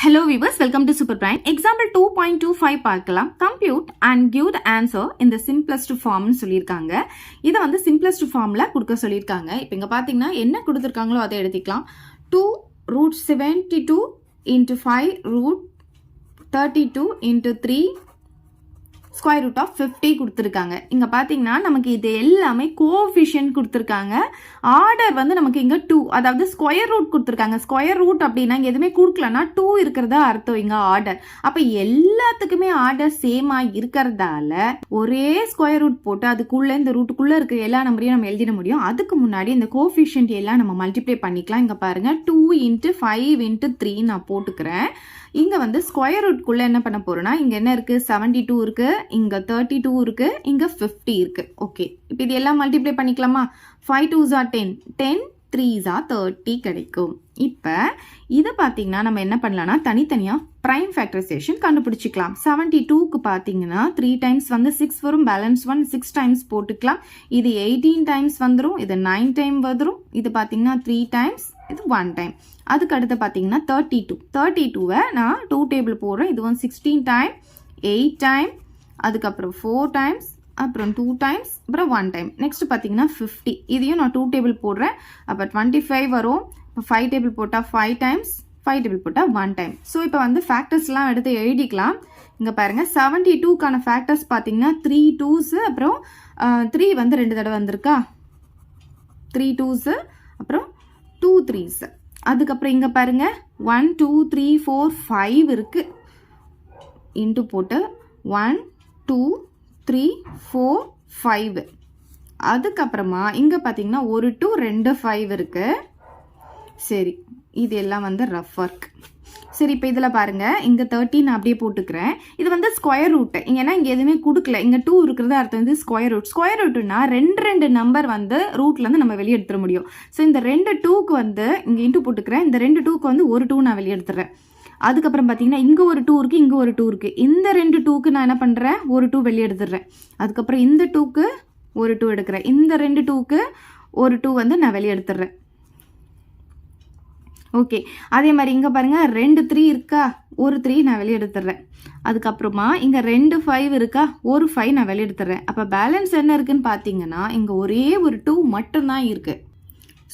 Hello viewers, welcome to Super Brain. Example 2.25 பார்க்கலாம். Compute and give the answer in the simplest form சொல்லியிருக்காங்க. இதை வந்து simplest formல கொடுக்க சொல்லியிருக்காங்க. இப்போ இங்க பார்த்தீங்கன்னா என்ன கொடுத்துருக்காங்களோ அதை எடுத்துக்கலாம். 2 root 72 into 5 root 32 into 3 square root of 50 கொடுத்துருக்காங்க. இங்கே பார்த்தீங்கன்னா நமக்கு இது எல்லாமே கோஎஃபிஷியன்ட் கொடுத்துருக்காங்க. ஆர்டர் வந்து நமக்கு இங்கே 2, அதாவது ஸ்கொயர் ரூட் கொடுத்துருக்காங்க. ஸ்கொயர் ரூட் அப்படின்னா இங்கே எதுவுமே கொடுக்கலன்னா 2 இருக்கிறதா அர்த்தம் இங்கே ஆர்டர். அப்போ எல்லாத்துக்குமே ஆர்டர் சேமாக இருக்கிறதால ஒரே ஸ்கொயர் ரூட் போட்டு அதுக்குள்ளே இந்த ரூட்டுக்குள்ளே இருக்கிற எல்லா நம்பரையும் நம்ம எழுதிட முடியும். அதுக்கு முன்னாடி இந்த கோஎஃபிஷியன்ட் எல்லாம் நம்ம மல்டிப்ளை பண்ணிக்கலாம். இங்கே பாருங்கள் 2 into 5 into 3 நான் போட்டுக்கிறேன். இங்கே வந்து ஸ்கொயர் ரூட்குள்ளே என்ன பண்ண போகிறோன்னா இங்கே என்ன இருக்குது 72 இருக்குது, இங்கே 32 இருக்குது, இங்கே 50 இருக்குது. ஓகே, இப்போ இது எல்லாம் மல்டிப்ளை பண்ணிக்கலாமா? 5 2s are 10, 10 3s are 30 கிடைக்கும். இப்போ இதை பார்த்தீங்கன்னா நம்ம என்ன பண்ணலாம்னா தனித்தனியாக ப்ரைம் ஃபேக்டரைசேஷன் கண்டுபிடிச்சிக்கலாம். 72க்கு பார்த்தீங்கன்னா 3 டைம்ஸ் வந்து 6 வரும், பேலன்ஸ் 1 6 டைம்ஸ் போட்டுக்கலாம். இது 18 டைம்ஸ் வந்துடும், இது 9 டைம் வந்துடும், இது பார்த்தீங்கன்னா 3 டைம்ஸ், இது 1 டைம். அதுக்கு அடுத்து பார்த்தீங்கன்னா 32வை நான் 2 டேபிள் போடுறேன். இதுவும் 16 டைம், 8 டைம், அதுக்கப்புறம் 4 டைம்ஸ், அப்புறம் 2 டைம்ஸ், அப்புறம் 1 டைம். நெக்ஸ்ட் பார்த்தீங்கன்னா 50, இதையும் நான் 2 டேபிள் போடுறேன். அப்போ 25 வரும். இப்போ 5 டேபிள் போட்டால் 5 டைம்ஸ், 5 டேபிள் போட்டால் 1 டைம். ஸோ இப்போ வந்து ஃபேக்டர்ஸ்லாம் எடுத்து எழுதிக்கலாம். இங்கே பாருங்கள் 72க்கான ஃபேக்டர்ஸ் பார்த்தீங்கன்னா 3 2s, அப்புறம் 3 வந்து 2 தடவை வந்திருக்கா, 3 2s, அப்புறம் 2 3s. அதுக்கப்புறம் இங்கே பாருங்கள் 1 2 3 4 5 இருக்குது. இன்ட்டு போட்டு 1 2 3 4 5. அதுக்கப்புறமா இங்கே பார்த்தீங்கன்னா 1 2 2 5 இருக்குது. சரி, இது எல்லாம் வந்து ரஃப் ஒர்க். சரி, இப்போ இதில் பாருங்கள் இங்கே 30 நான் அப்படியே போட்டுக்கிறேன். இது வந்து ஸ்கொயர் ரூட்டு, ஏன்னா இங்கே எதுவுமே கொடுக்கல. இங்கே 2 இருக்கிறது அர்த்தம் வந்து ஸ்கொயர் ரூட். ஸ்கொயர் ரூட்டுனா ரெண்டு நம்பர் வந்து ரூட்லேருந்து நம்ம வெளியே எடுத்துட முடியும். ஸோ இந்த 2 2க்கு வந்து இங்கே இன்ட்டு போட்டுக்கிறேன். இந்த 2 2க்கு வந்து ஒரு 2 நான் வெளியே எடுத்துடுறேன். அதுக்கப்புறம் பார்த்தீங்கன்னா இங்கே ஒரு 2 இருக்குது, இங்கே ஒரு 2 இருக்குது. இந்த 2 2க்கு நான் என்ன பண்ணுறேன், ஒரு 2 வெளியே எடுத்துடுறேன். அதுக்கப்புறம் இந்த 2க்கு ஒரு 2 எடுக்கிறேன். இந்த 2 2க்கு ஒரு 2 வந்து நான் வெளியே எடுத்துடுறேன். ஓகே, அதே மாதிரி இங்கே பாருங்கள் 2 3 இருக்கா, ஒரு 3 நான் வெளியே எடுத்துடுறேன். அதுக்கப்புறமா இங்கே 2 5 இருக்கா, ஒரு 5 நான் வெளியே எடுத்துடுறேன். அப்போ பேலன்ஸ் என்ன இருக்குன்னு பார்த்தீங்கன்னா இங்கே ஒரே ஒரு 2 மட்டும்தான் இருக்குது.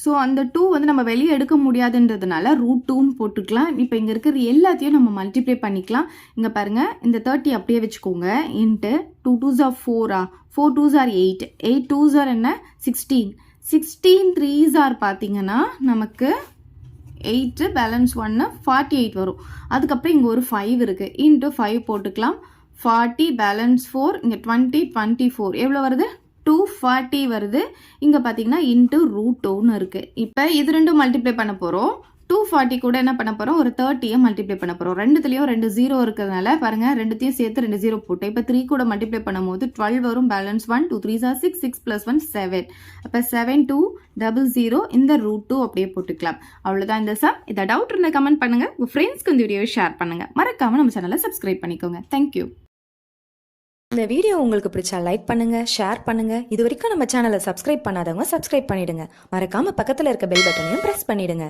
ஸோ அந்த 2 வந்து நம்ம வெளியே எடுக்க முடியாதுன்றதுனால ரூட் 2ன்னு போட்டுக்கலாம். இப்போ இங்கே இருக்கிற எல்லாத்தையும் நம்ம மல்டிப்ளை பண்ணிக்கலாம். இங்கே பாருங்கள் இந்த 30 அப்படியே வச்சுக்கோங்க. Into 2 2s are 4, 4 2s are 8, 8 2s are என்ன 16, 16 3s are பார்த்தீங்கன்னா நமக்கு 8, பேலன்ஸ் 1 48 வரும். அதுக்கப்புறம் இங்கே ஒரு 5 இருக்குது. இன்ட்டு 5 போட்டுக்கலாம். 40 பேலன்ஸ் 4, இங்கே 20 24 எவ்வளோ வருது, 240 வருது. இங்கே பார்த்தீங்கன்னா இன்ட்டு ரூட் 2ன்னு இருக்குது. இப்போ இது ரெண்டும் மல்டிப்ளை பண்ண போகிறோம். 240 கூட என்ன பண்ண போகிறோம், ஒரு 30யை மல்டிப்ளை பண்ண போகிறோம். ரெண்டுத்துலேயும் 2 0 இருக்கிறதுனால பாருங்கள் ரெண்டுத்தையும் சேர்த்து 2 0 போட்டோம். இப்போ 3 கூட மல்டிப்ளை பண்ணும்போது 12 வரும், பேலன்ஸ் 1 2 3s are 6, 6 + 1 7. அப்போ 7 2 00, இந்த ரூட் 2 அப்படியே போட்டுக்கலாம். அவ்வளோதான் இந்த சம். இதை டவுட் இருந்தால் கமெண்ட் பண்ணுங்கள், உங்கள் ஃப்ரெண்ட்ஸ்க்கு இந்த வீடியோவை ஷேர் பண்ணுங்கள். மறக்காமல் நம்ம சேனலை சப்ஸ்கிரைப் பண்ணிக்கோங்க. தேங்க்யூ. இந்த வீடியோ உங்களுக்கு பிடிச்சா லைக் பண்ணுங்க, ஷேர் பண்ணுங்க. இது வரைக்கும் நம்ம சேனலை சப்ஸ்கிரைப் பண்ணாதவங்க சப்ஸ்கிரைப் பண்ணிடுங்க. மறக்காம பக்கத்தில் இருக்க பெல் பட்டனையும் பிரஸ் பண்ணிடுங்க.